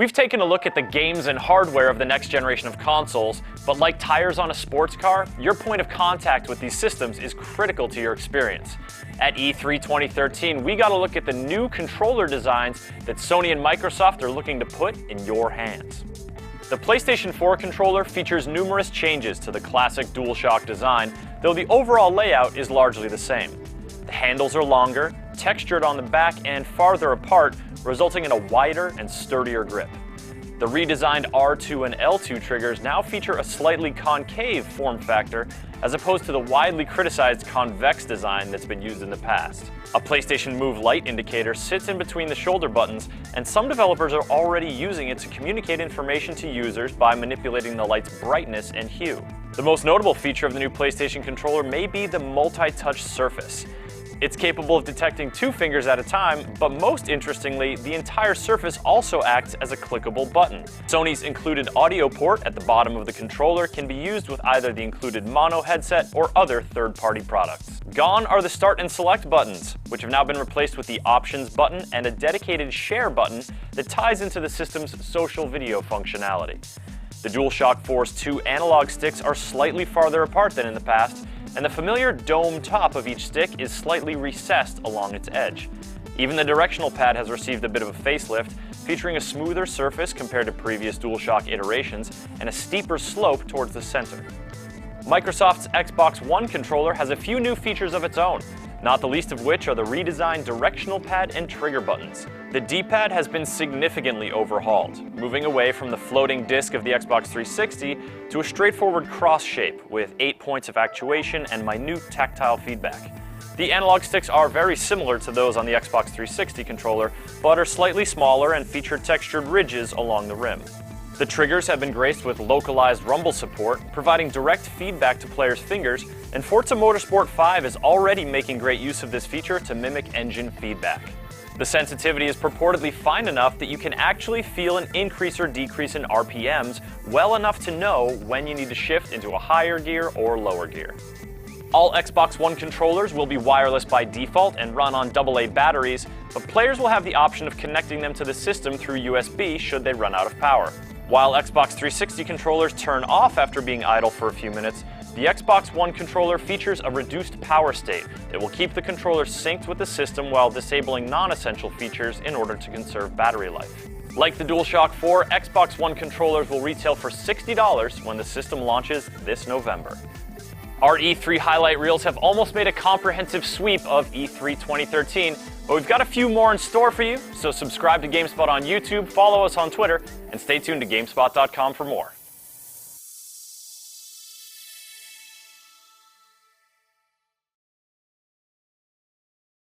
We've taken a look at the games and hardware of the next generation of consoles, but like tires on a sports car, your point of contact with these systems is critical to your experience. At E3 2013, we got a look at the new controller designs that Sony and Microsoft are looking to put in your hands. The PlayStation 4 controller features numerous changes to the classic DualShock design, though the overall layout is largely the same. The handles are longer, textured on the back and farther apart, resulting in a wider and sturdier grip. The redesigned R2 and L2 triggers now feature a slightly concave form factor, as opposed to the widely criticized convex design that's been used in the past. A PlayStation Move light indicator sits in between the shoulder buttons, and some developers are already using it to communicate information to users by manipulating the light's brightness and hue. The most notable feature of the new PlayStation controller may be the multi-touch surface. It's capable of detecting 2 fingers at a time, but most interestingly, the entire surface also acts as a clickable button. Sony's included audio port at the bottom of the controller can be used with either the included mono headset or other third-party products. Gone are the start and select buttons, which have now been replaced with the options button and a dedicated share button that ties into the system's social video functionality. The DualShock 4's 2 analog sticks are slightly farther apart than in the past, and the familiar dome top of each stick is slightly recessed along its edge. Even the directional pad has received a bit of a facelift, featuring a smoother surface compared to previous DualShock iterations and a steeper slope towards the center. Microsoft's Xbox One controller has a few new features of its own, not the least of which are the redesigned directional pad and trigger buttons. The D-pad has been significantly overhauled, moving away from the floating disc of the Xbox 360 to a straightforward cross shape with 8 points of actuation and minute tactile feedback. The analog sticks are very similar to those on the Xbox 360 controller, but are slightly smaller and feature textured ridges along the rim. The triggers have been graced with localized rumble support, providing direct feedback to players' fingers, and Forza Motorsport 5 is already making great use of this feature to mimic engine feedback. The sensitivity is purportedly fine enough that you can actually feel an increase or decrease in RPMs well enough to know when you need to shift into a higher gear or lower gear. All Xbox One controllers will be wireless by default and run on AA batteries, but players will have the option of connecting them to the system through USB should they run out of power. While Xbox 360 controllers turn off after being idle for a few minutes, the Xbox One controller features a reduced power state that will keep the controller synced with the system while disabling non-essential features in order to conserve battery life. Like the DualShock 4, Xbox One controllers will retail for $60 when the system launches this November. Our E3 highlight reels have almost made a comprehensive sweep of E3 2013, but we've got a few more in store for you, so subscribe to GameSpot on YouTube, follow us on Twitter, and stay tuned to GameSpot.com for more.